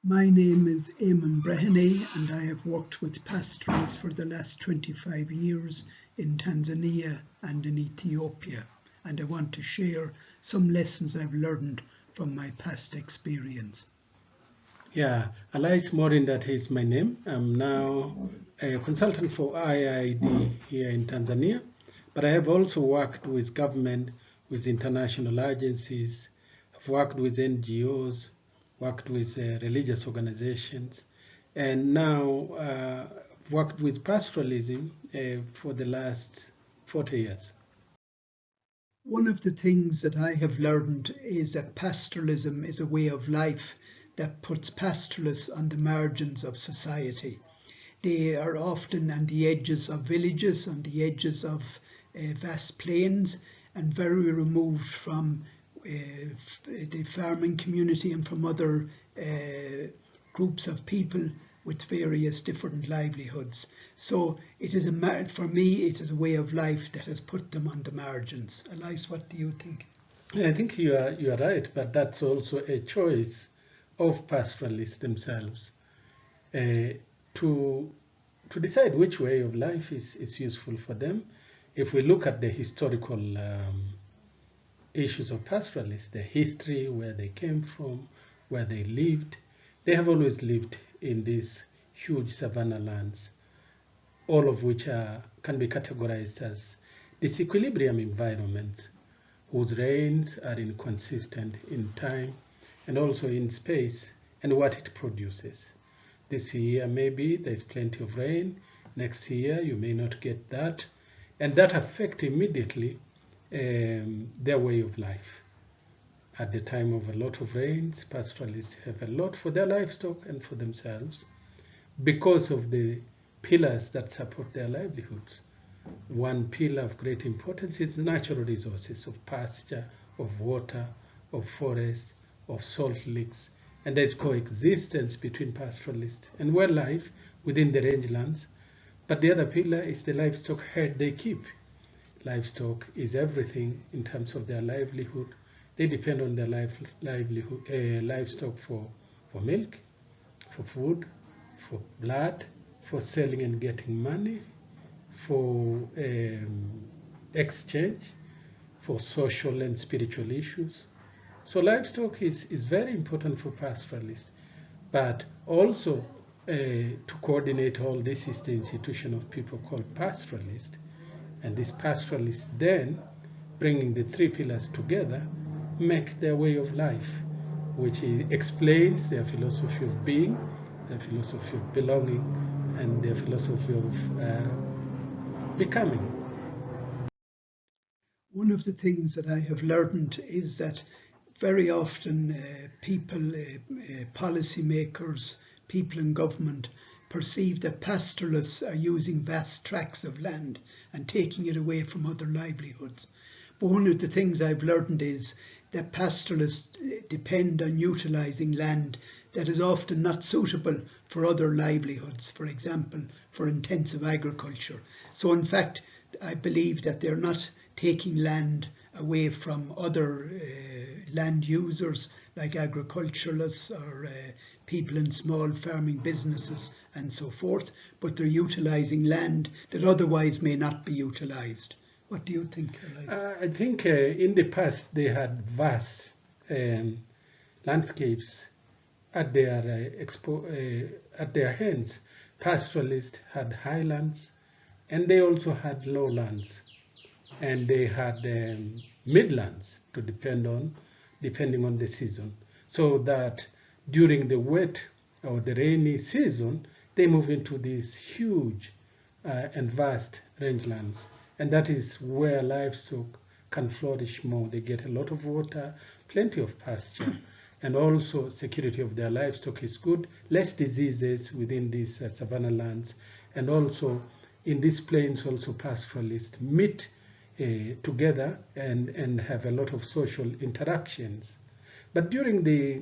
My name is Eamonn Brehony, and I have worked with pastoralists for the last 25 years in Tanzania and in Ethiopia, and I want to share some lessons I've learned from my past experience. Yeah, Alais Morindat is my name. I'm now a consultant for IID here in Tanzania, but I have also worked with government, with international agencies. I've worked with NGOs, worked with religious organizations, and now I've worked with pastoralism for the last 40 years. One of the things that I have learned is that pastoralism is a way of life that puts pastoralists on the margins of society. They are often on the edges of villages, on the edges of vast plains, and very removed from the farming community and from other groups of people with various different livelihoods. So it is for me, it is a way of life that has put them on the margins. Alais, what do you think? I think you are right, but that's also a choice of pastoralists themselves to decide which way of life is useful for them. If we look at the historical issues of pastoralists, the history, where they came from, where they lived, they have always lived in these huge savanna lands, all of which can be categorized as disequilibrium environments, whose rains are inconsistent in time and also in space and what it produces. This year maybe there's plenty of rain, next year you may not get that, and that affects immediately their way of life. At the time of a lot of rains, pastoralists have a lot for their livestock and for themselves because of the pillars that support their livelihoods. One pillar of great importance is natural resources of pasture, of water, of forest, of salt licks, and there's coexistence between pastoralists and wildlife within the rangelands. But the other pillar is the livestock herd they keep. Livestock is everything in terms of their livelihood. They depend on their livestock for milk, for food, for blood, for selling and getting money, for exchange, for social and spiritual issues. So livestock is very important for pastoralists, but also to coordinate all this is the institution of people called pastoralists. And these pastoralists then, bringing the three pillars together, make their way of life, which explains their philosophy of being, their philosophy of belonging, and their philosophy of becoming. One of the things that I have learned is that very often people, policymakers, people in government perceive that pastoralists are using vast tracts of land and taking it away from other livelihoods. But one of the things I've learned is that pastoralists depend on utilising land that is often not suitable for other livelihoods, for example, for intensive agriculture. So in fact, I believe that they're not taking land away from other land users like agriculturalists or people in small farming businesses and so forth, but they're utilising land that otherwise may not be utilised. What do you think, Alais? I think in the past they had vast landscapes at their hands. Pastoralists had highlands, and they also had lowlands, and they had midlands to depending on the season. So that during the wet or the rainy season, they move into these huge and vast rangelands. And that is where livestock can flourish more. They get a lot of water, plenty of pasture, and also security of their livestock is good, less diseases within these savanna lands. And also in these plains, also pastoralists meet together and have a lot of social interactions. But during the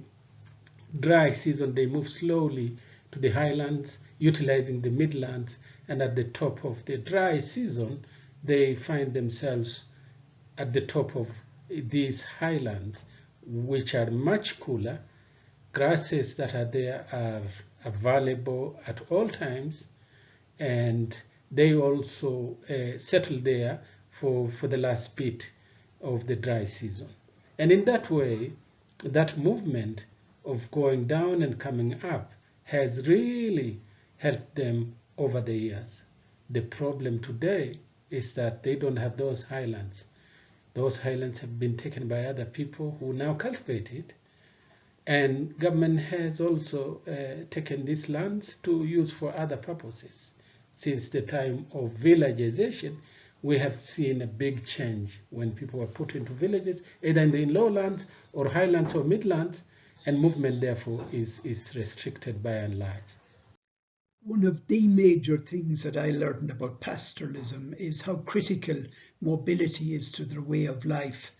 dry season, they move slowly to the highlands, utilizing the midlands, and at the top of the dry season, they find themselves at the top of these highlands, which are much cooler, grasses that are there are available at all times, and they also settle there for the last bit of the dry season. And in that way, that movement of going down and coming up has really helped them over the years. The problem today is that they don't have those highlands. Those highlands have been taken by other people who now cultivate it. And government has also taken these lands to use for other purposes. Since the time of villagization, we have seen a big change when people were put into villages, either in the lowlands or highlands or midlands, and movement therefore is restricted by and large. One of the major things that I learned about pastoralism is how critical mobility is to their way of life.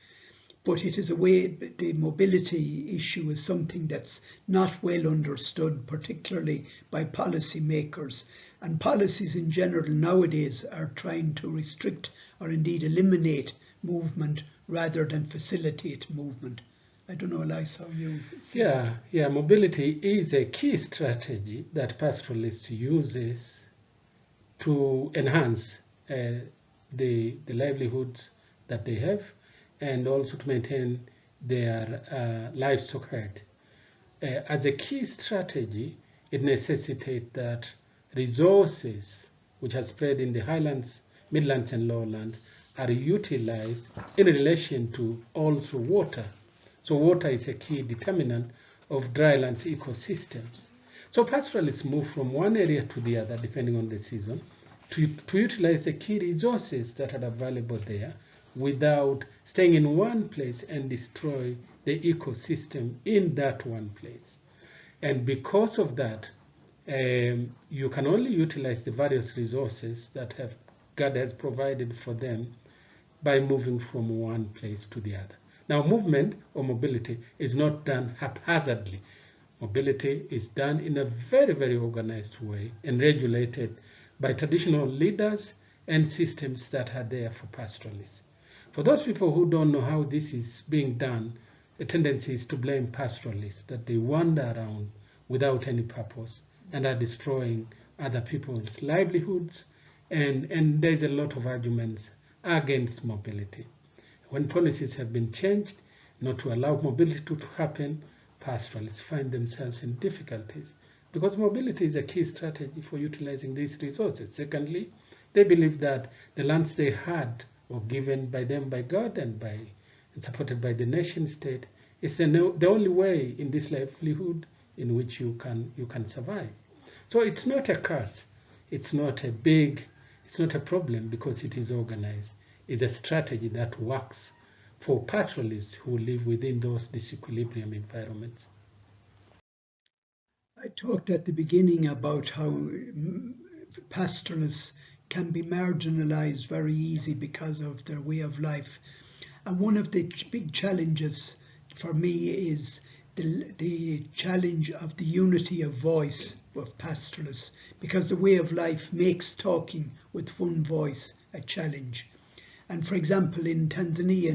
But it is the mobility issue is something that's not well understood, particularly by policymakers. And policies in general nowadays are trying to restrict or indeed eliminate movement rather than facilitate movement. I don't know, Alais, how you see that. Yeah, mobility is a key strategy that pastoralists uses to enhance the livelihoods that they have, and also to maintain their livestock herd. As a key strategy, it necessitates that resources which are spread in the highlands, midlands, and lowlands are utilized in relation to also water. So water is a key determinant of drylands ecosystems. So pastoralists move from one area to the other depending on the season to utilize the key resources that are available there without staying in one place and destroy the ecosystem in that one place. And because of that, you can only utilize the various resources that God has provided for them by moving from one place to the other. Now, movement or mobility is not done haphazardly. Mobility is done in a very, very organized way and regulated by traditional leaders and systems that are there for pastoralists. For those people who don't know how this is being done, the tendency is to blame pastoralists, that they wander around without any purpose and are destroying other people's livelihoods, and there's a lot of arguments against mobility. When policies have been changed not to allow mobility to happen, pastoralists find themselves in difficulties because mobility is a key strategy for utilizing these resources. Secondly, they believe that the lands they had were given by them by God and supported by the nation state is the only way in this livelihood in which you can survive. So it's not a curse, it's not a problem because it is organized. It's a strategy that works for pastoralists who live within those disequilibrium environments. I talked at the beginning about how pastoralists can be marginalized very easy because of their way of life. And one of the big challenges for me is the challenge of the unity of voice of pastoralists, because the way of life makes talking with one voice a challenge. And for example, in Tanzania,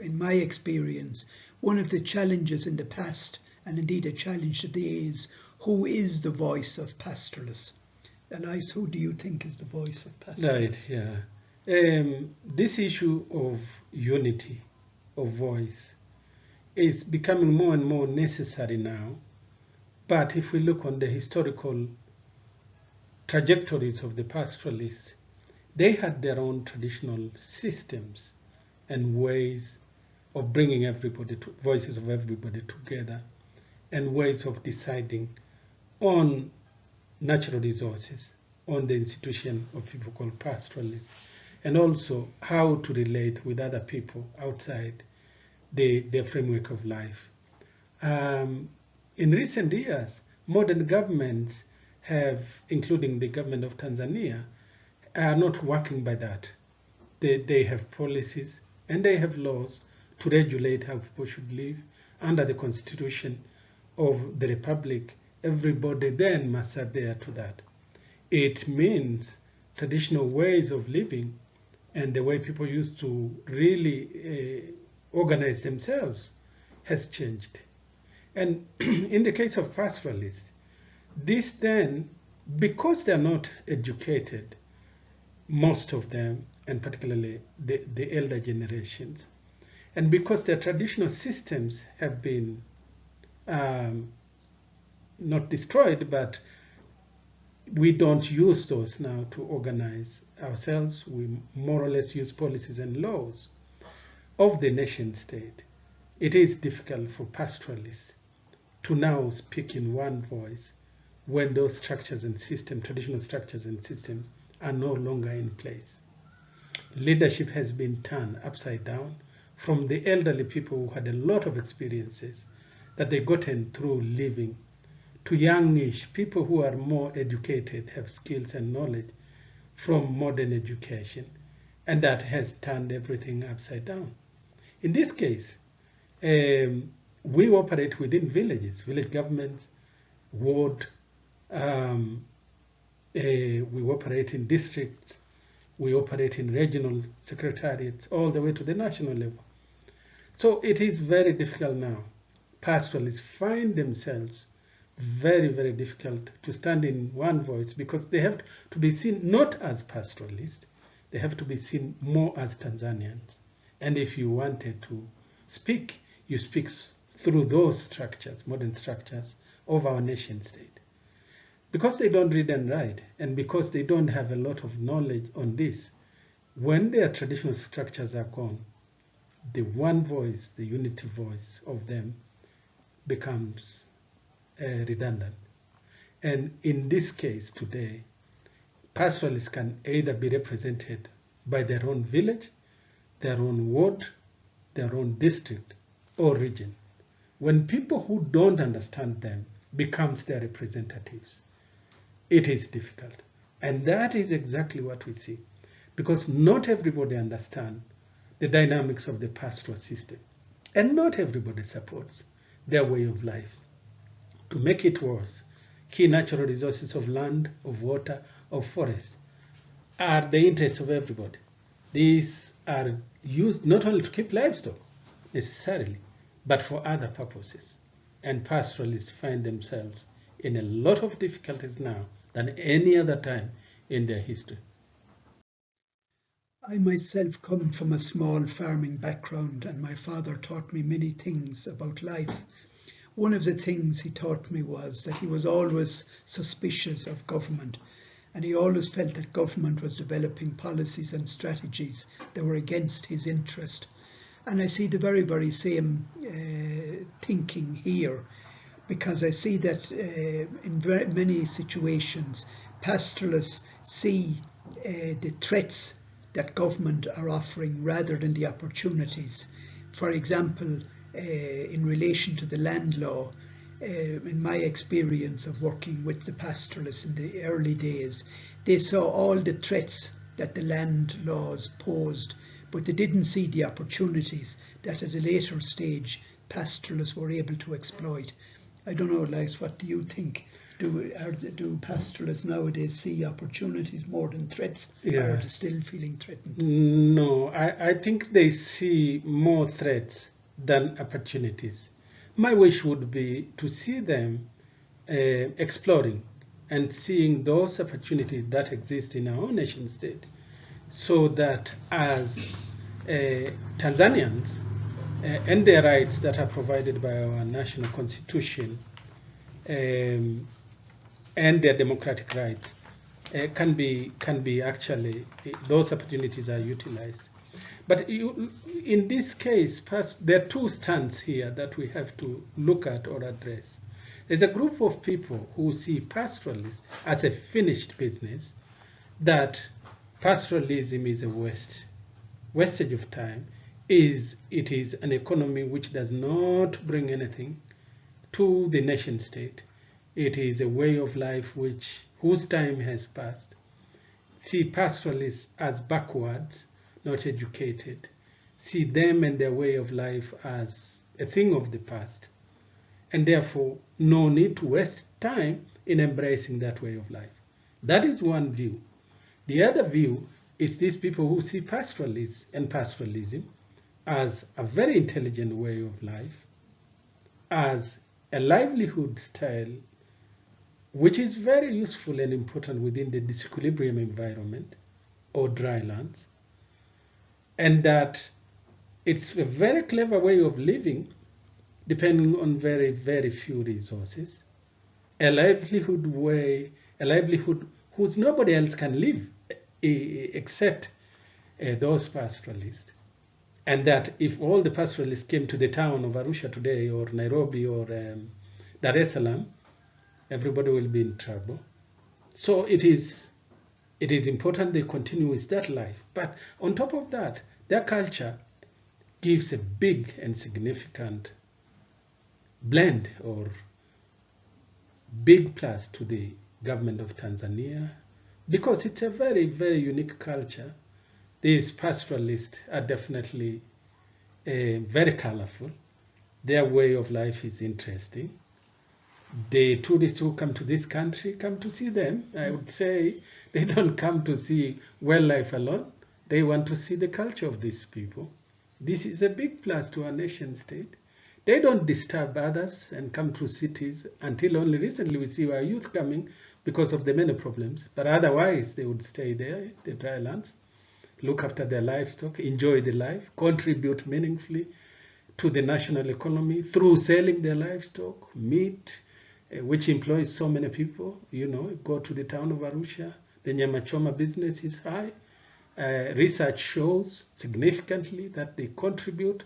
in my experience, one of the challenges in the past, and indeed a challenge today, is who is the voice of pastoralists? Alais, who do you think is the voice of pastoralists? Right, yeah. This issue of unity of voice is becoming more and more necessary now. But if we look on the historical trajectories of the pastoralists, they had their own traditional systems and ways of bringing voices of everybody together, and ways of deciding on natural resources, on the institution of people called pastoralists, and also how to relate with other people outside their framework of life. In recent years, modern governments have, including the government of Tanzania, are not working by that. They have policies and they have laws to regulate how people should live under the constitution of the republic. Everybody then must adhere to that. It means traditional ways of living and the way people used to really organize themselves has changed. And in the case of pastoralists, this then, because they're not educated, most of them, and particularly the elder generations, and because their traditional systems have been not destroyed, but we don't use those now to organize ourselves. We more or less use policies and laws of the nation state. It is difficult for pastoralists to now speak in one voice when those structures and systems, traditional structures and systems, are no longer in place. Leadership has been turned upside down from the elderly people who had a lot of experiences that they gotten through living, to youngish people who are more educated, have skills and knowledge from modern education, and that has turned everything upside down. In this case, we operate within villages, village governments, ward, we operate in districts, we operate in regional secretariats, all the way to the national level. So it is very difficult now. Pastoralists find themselves very, very difficult to stand in one voice, because they have to be seen not as pastoralists, they have to be seen more as Tanzanians. And if you wanted to speak, you speak through those structures, modern structures of our nation state. Because they don't read and write, and because they don't have a lot of knowledge on this, when their traditional structures are gone, the one voice, the unity voice of them becomes redundant. And in this case today, pastoralists can either be represented by their own village, their own ward, their own district, or region. When people who don't understand them becomes their representatives, it is difficult. And that is exactly what we see, because not everybody understands the dynamics of the pastoral system, and not everybody supports their way of life. To make it worse, key natural resources of land, of water, of forest are the interests of everybody. These are used not only to keep livestock necessarily, but for other purposes. And pastoralists find themselves in a lot of difficulties now than any other time in their history. I myself come from a small farming background, and my father taught me many things about life. One of the things he taught me was that he was always suspicious of government, and he always felt that government was developing policies and strategies that were against his interest. And I see the very, very same thinking here, because I see that in very many situations, pastoralists see the threats that government are offering rather than the opportunities. For example, in relation to the land law, in my experience of working with the pastoralists in the early days, they saw all the threats that the land laws posed, but they didn't see the opportunities that at a later stage pastoralists were able to exploit. I don't know, Alais, what do you think? Do pastoralists nowadays see opportunities more than threats, or are they still feeling threatened? No, I think they see more threats than opportunities. My wish would be to see them exploring and seeing those opportunities that exist in our own nation state, so that as Tanzanians and their rights that are provided by our national constitution and their democratic rights can be actually, those opportunities are utilized. But in this case, there are two strands here that we have to look at or address. There's a group of people who see pastoralism as a finished business, that pastoralism is a wastage of time, it is an economy which does not bring anything to the nation state. It is a way of life whose time has passed. See pastoralists as backwards, not educated. See them and their way of life as a thing of the past, and therefore no need to waste time in embracing that way of life. That is one view. The other view is these people who see pastoralists and pastoralism as a very intelligent way of life, as a livelihood style which is very useful and important within the disequilibrium environment or dry lands, and that it's a very clever way of living depending on very, very few resources, a livelihood whose nobody else can live except those pastoralists. And that if all the pastoralists came to the town of Arusha today, or Nairobi, or Dar es Salaam, everybody will be in trouble. So it is important they continue with that life. But on top of that, their culture gives a big and significant blend or big plus to the government of Tanzania, because it's a very, very unique culture. These pastoralists are definitely very colorful. Their way of life is interesting. The tourists who come to this country come to see them. I would say they don't come to see wildlife alone. They want to see the culture of these people. This is a big plus to our nation state. They don't disturb others and come to cities. Until only recently we see our youth coming because of the many problems. But otherwise they would stay there, the dry lands, look after their livestock, enjoy the life, contribute meaningfully to the national economy through selling their livestock, meat, which employs so many people. You know, go to the town of Arusha, the nyama choma business is high. Research shows significantly that they contribute.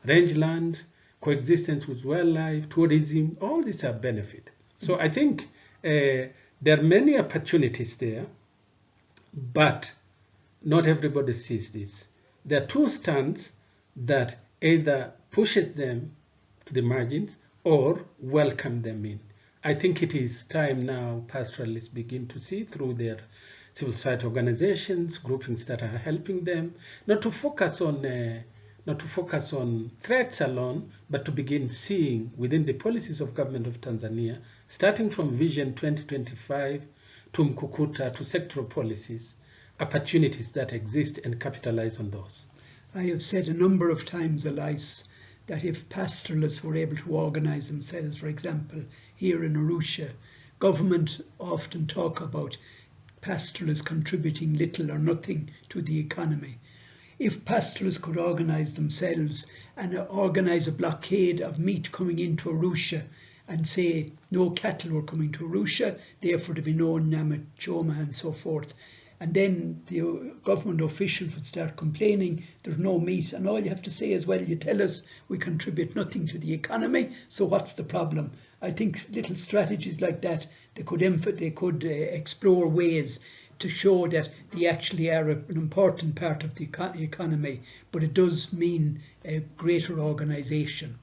Rangeland, coexistence with wildlife, tourism, all these are benefit. So I think there are many opportunities there, but not everybody sees this. There are two strands that either pushes them to the margins or welcome them in. I think it is time now pastoralists begin to see through their civil society organizations, groupings that are helping them, not to focus on threats alone, but to begin seeing within the policies of government of Tanzania, starting from Vision 2025 to Mkukuta to sectoral policies, opportunities that exist and capitalize on those. I have said a number of times, Alais, that if pastoralists were able to organize themselves, for example, here in Arusha, government often talk about pastoralists contributing little or nothing to the economy. If pastoralists could organize themselves and organize a blockade of meat coming into Arusha and say no cattle were coming to Arusha, therefore there be no nyama choma and so forth, and then the government officials would start complaining there's no meat, and all you have to say is, well, you tell us we contribute nothing to the economy, so what's the problem? I think little strategies like that, they could explore ways to show that they actually are an important part of the economy, but it does mean a greater organisation.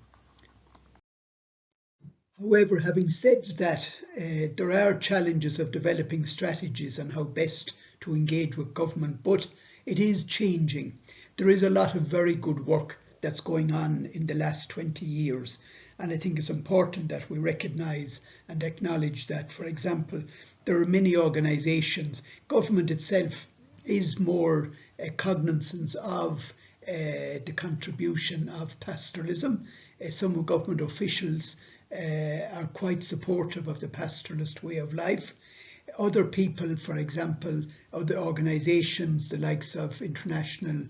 However, having said that, there are challenges of developing strategies on how best to engage with government, but it is changing. There is a lot of very good work that's going on in the last 20 years. And I think it's important that we recognise and acknowledge that, for example, there are many organisations. Government itself is more cognizant of the contribution of pastoralism. Some government officials are quite supportive of the pastoralist way of life. Other people, for example, other organisations, the likes of International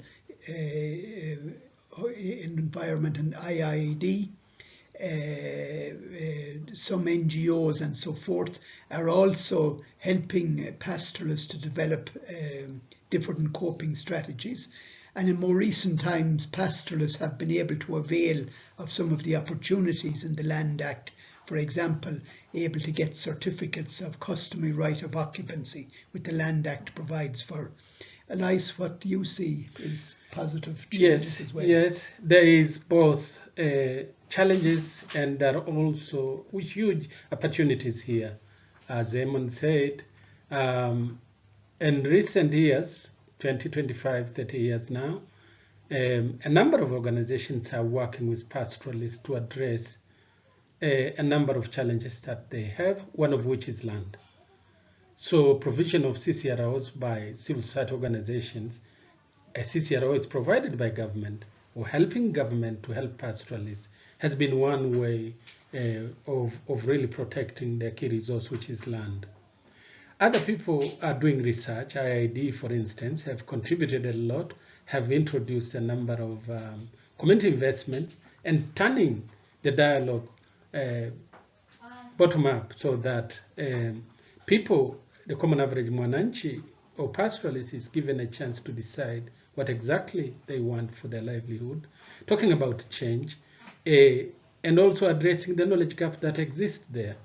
Environment and IIED, some NGOs and so forth, are also helping pastoralists to develop different coping strategies. And in more recent times, pastoralists have been able to avail of some of the opportunities in the Land Act. For example, able to get certificates of customary right of occupancy, which the Land Act provides for. Alais, what do you see is positive changes as well? Yes, there is both challenges and there are also huge opportunities here. As Eamonn said, in recent years, 20, 25, 30 years now, a number of organizations are working with pastoralists to address a number of challenges that they have, one of which is land. So provision of CCROs by civil society organizations, a CCRO is provided by government or helping government to help pastoralists, has been one way of really protecting their key resource, which is land. Other people are doing research. IID, for instance, have contributed a lot, have introduced a number of community investments and turning the dialogue bottom up so that people, the common average mwananchi or pastoralist, is given a chance to decide what exactly they want for their livelihood, talking about change, and also addressing the knowledge gap that exists there.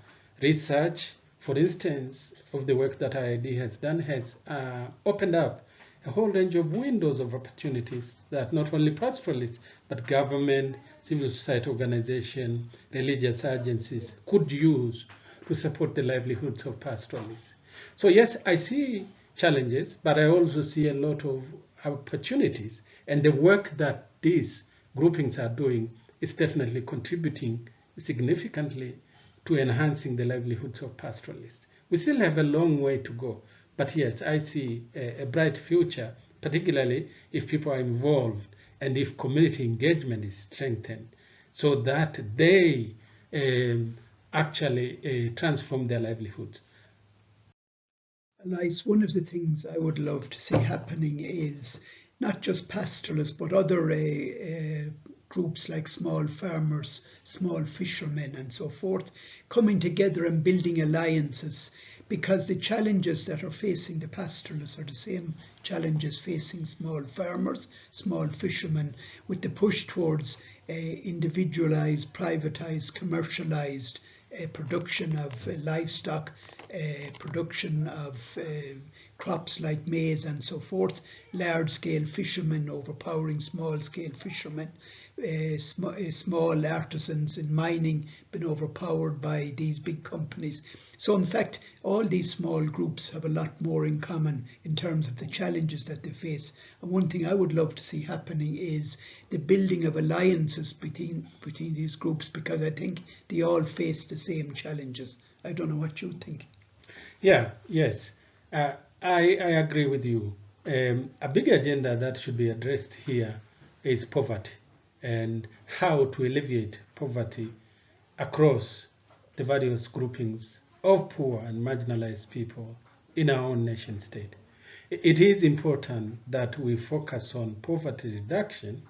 Research, for instance, of the work that IID has done has opened up a whole range of windows of opportunities that not only pastoralists, but government, civil society organization, religious agencies could use to support the livelihoods of pastoralists. So yes, I see challenges, but I also see a lot of opportunities. And the work that these groupings are doing is definitely contributing significantly to enhancing the livelihoods of pastoralists. We still have a long way to go, but yes, I see a bright future, particularly if people are involved and if community engagement is strengthened so that they actually transform their livelihoods. Alais, one of the things I would love to see happening is not just pastoralists, but other groups like small farmers, small fishermen and so forth, coming together and building alliances, because the challenges that are facing the pastoralists are the same challenges facing small farmers, small fishermen, with the push towards individualised, privatised, commercialised production of livestock, production of crops like maize and so forth, large-scale fishermen overpowering small-scale fishermen, small artisans in mining been overpowered by these big companies. So in fact, all these small groups have a lot more in common in terms of the challenges that they face. And one thing I would love to see happening is the building of alliances between these groups, because I think they all face the same challenges. I don't know what you think. Yes, I agree with you. A big agenda that should be addressed here is poverty and how to alleviate poverty across the various groupings of poor and marginalized people in our own nation state. It is important that we focus on poverty reduction,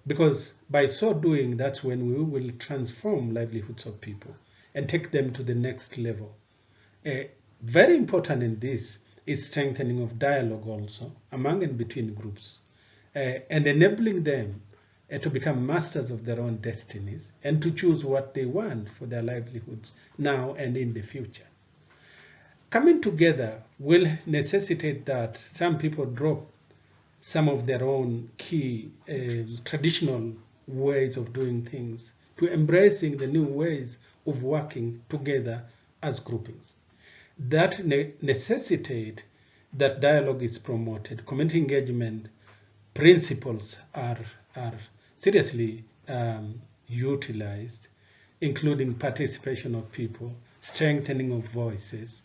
because by so doing, that's when we will transform livelihoods of people and take them to the next level. Very important in this is strengthening of dialogue also among and between groups, and enabling them to become masters of their own destinies and to choose what they want for their livelihoods now and in the future. Coming together will necessitate that some people drop some of their own key traditional ways of doing things to embracing the new ways of working together as groupings. That necessitate that dialogue is promoted, community engagement principles are seriously utilized, including participation of people, strengthening of voices,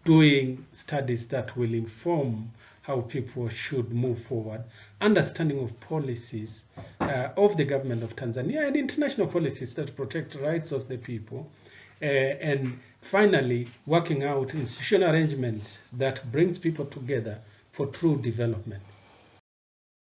doing studies that will inform how people should move forward, understanding of policies of the government of Tanzania and international policies that protect rights of the people, and finally working out institutional arrangements that brings people together for true development.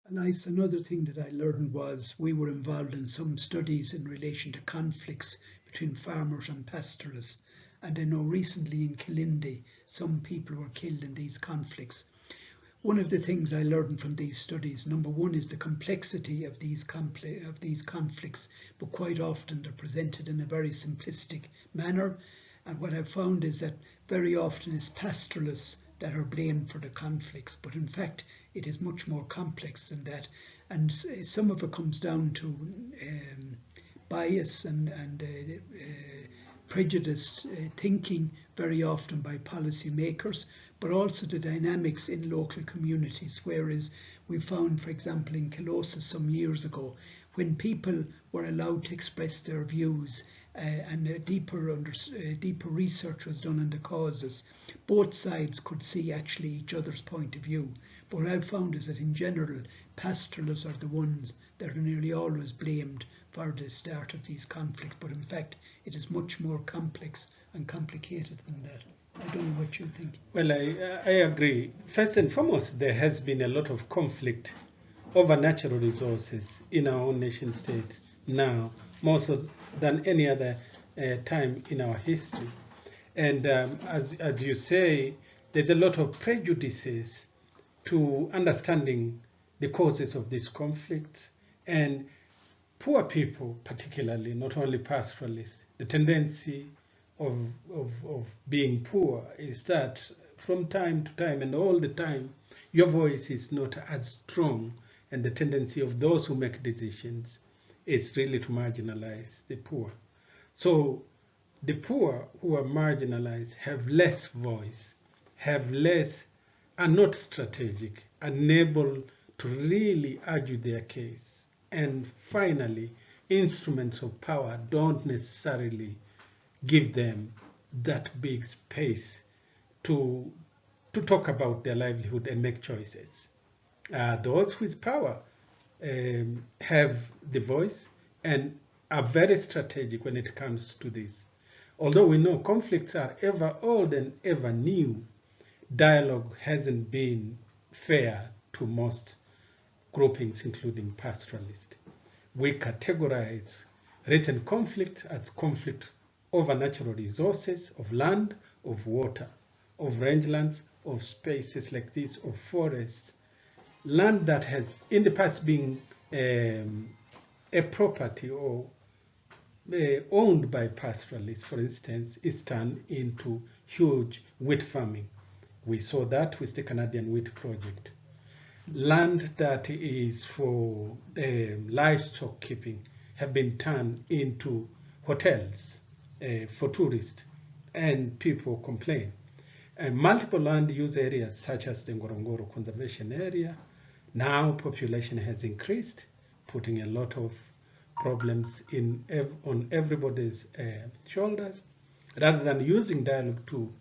Nice. Another thing that I learned was we were involved in some studies in relation to conflicts between farmers and pastoralists. And I know recently in Kilindi, some people were killed in these conflicts. One of the things I learned from these studies, number one, is the complexity of these conflicts, but quite often they're presented in a very simplistic manner. And what I've found is that very often it's pastoralists that are blamed for the conflicts, but in fact it is much more complex than that. And some of it comes down to bias and prejudiced thinking very often by policymakers, but also the dynamics in local communities. Whereas we found, for example, in Alais some years ago, when people were allowed to express their views and deeper research was done on the causes, both sides could see actually each other's point of view. But what I've found is that in general, pastoralists are the ones that are nearly always blamed for the start of these conflicts, but in fact it is much more complex and complicated than that. I don't know what you think. Well, I agree. First and foremost, there has been a lot of conflict over natural resources in our own nation state now, more so than any other time in our history. And as you say, there's a lot of prejudices to understanding the causes of these conflicts. And poor people, particularly, not only pastoralists, the tendency of being poor is that from time to time and all the time, your voice is not as strong, and the tendency of those who make decisions is really to marginalize the poor. So the poor who are marginalized have less voice, are not strategic, unable to really argue their case. And finally, instruments of power don't necessarily give them that big space to talk about their livelihood and make choices. Those with power have the voice and are very strategic when it comes to this. Although we know conflicts are ever old and ever new, dialogue hasn't been fair to most groupings, including pastoralists. We categorize recent conflict as conflict over natural resources of land, of water, of rangelands, of spaces like this, of forests, land that has in the past been a property or owned by pastoralists, for instance, is turned into huge wheat farming. We saw that with the Canadian wheat project. Land that is for livestock keeping have been turned into hotels for tourists, and people complain. Multiple land use areas such as the Ngorongoro Conservation Area, now population has increased, putting a lot of problems on everybody's shoulders. Rather than using dialogue to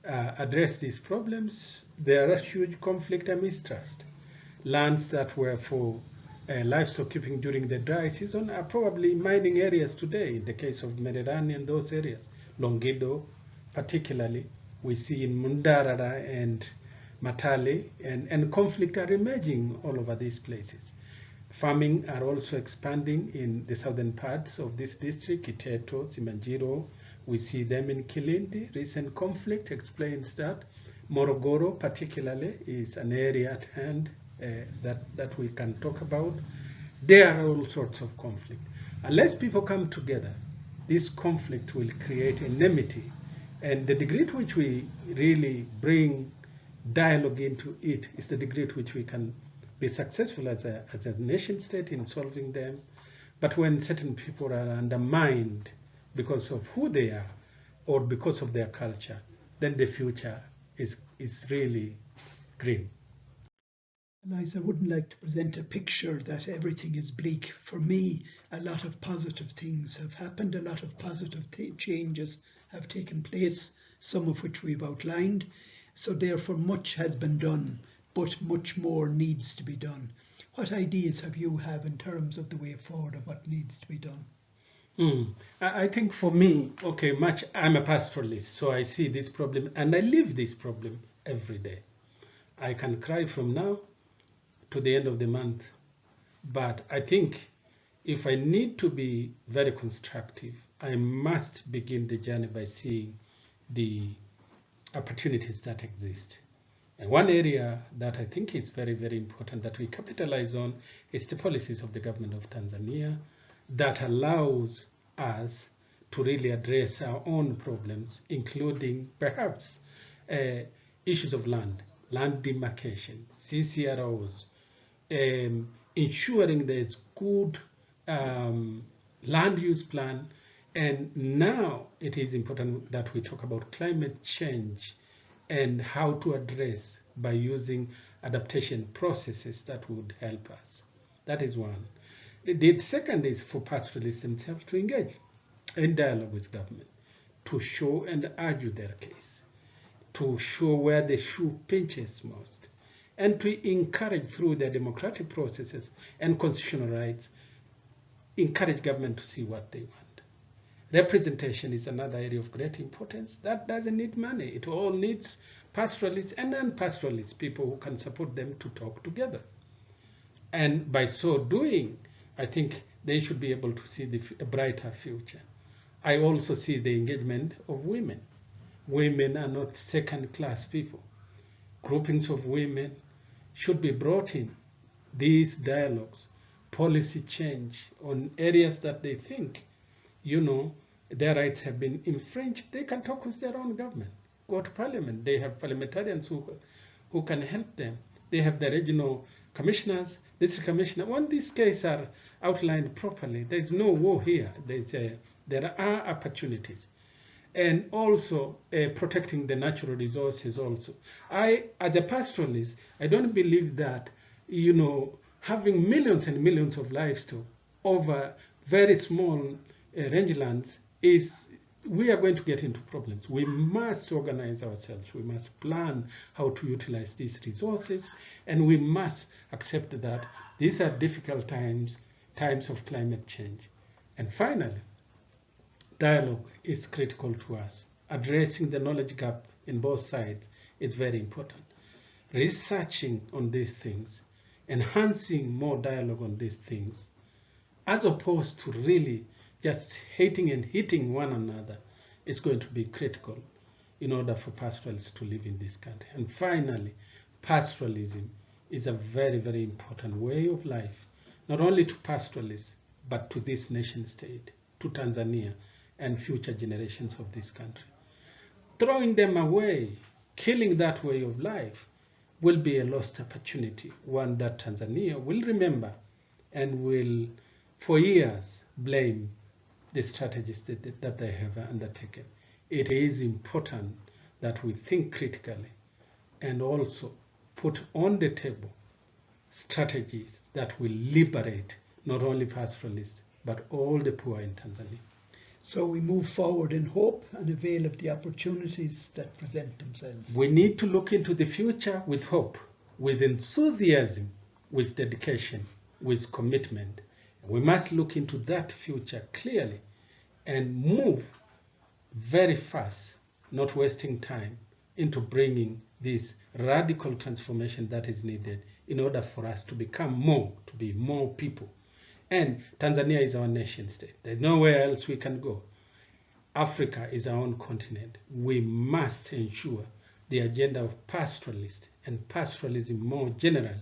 address these problems, there are huge conflict and mistrust. Lands that were for livestock keeping during the dry season are probably mining areas today. In the case of Mererani and those areas, Longido particularly, we see in Mundarara and Matale, and conflict are emerging all over these places. Farming are also expanding in the southern parts of this district, Iteto, Simanjiro. We see them in Kilindi. Recent conflict explains that. Morogoro particularly is an area at hand that we can talk about. There are all sorts of conflict. Unless people come together, this conflict will create enmity. And the degree to which we really bring dialogue into it is the degree to which we can be successful as a nation state in solving them. But when certain people are undermined because of who they are or because of their culture, then the future is really grim. Alais, I wouldn't like to present a picture that everything is bleak. For me, a lot of positive things have happened, a lot of positive changes have taken place, some of which we've outlined. So therefore much has been done, but much more needs to be done. What ideas have you in terms of the way forward of what needs to be done? I think for me, I'm a pastoralist, so I see this problem and I live this problem every day. I can cry from now to the end of the month, but I think if I need to be very constructive, I must begin the journey by seeing the opportunities that exist. And one area that I think is very, very important that we capitalize on is the policies of the government of Tanzania that allows us to really address our own problems, including perhaps issues of land demarcation, CCROs, ensuring there's good land use plan. And now it is important that we talk about climate change and how to address by using adaptation processes that would help us. That is one. The second is for pastoralists themselves to engage in dialogue with government, to show and argue their case, to show where the shoe pinches most, and to encourage through their democratic processes and constitutional rights encourage government to see what they want. Representation is another area of great importance. That doesn't need money. It all needs pastoralists and non-pastoralists, people who can support them to talk together. And by so doing, I think they should be able to see a brighter future. I also see the engagement of women. Women are not second-class people. Groupings of women should be brought in. These dialogues, policy change on areas that they think, their rights have been infringed. They can talk with their own government, go to parliament. They have parliamentarians who can help them. They have the regional commissioners, district commissioner. When these cases are outlined properly, there's no war here. There are opportunities. And also protecting the natural resources also. As a pastoralist, I don't believe that, having millions and millions of livestock over very small rangelands we are going to get into problems. We must organize ourselves. We must plan how to utilize these resources, and we must accept that these are difficult times of climate change. And finally, dialogue is critical to us. Addressing the knowledge gap in both sides is very important. Researching on these things, enhancing more dialogue on these things, as opposed to really just hating and hitting one another, is going to be critical in order for pastoralists to live in this country. And finally, pastoralism is a very, very important way of life, not only to pastoralists, but to this nation state, to Tanzania, and future generations of this country. Throwing them away, killing that way of life, will be a lost opportunity, one that Tanzania will remember and will, for years, blame the strategies that they have undertaken. It is important that we think critically and also put on the table strategies that will liberate not only pastoralists, but all the poor in Tanzania. So we move forward in hope and avail of the opportunities that present themselves. We need to look into the future with hope, with enthusiasm, with dedication, with commitment. We must look into that future clearly and move very fast, not wasting time, into bringing this radical transformation that is needed in order for us to become more, to be more people. And Tanzania is our nation state. There's nowhere else we can go. Africa is our own continent. We must ensure the agenda of pastoralists and pastoralism more generally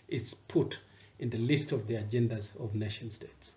is put in the list of the agendas of nation states.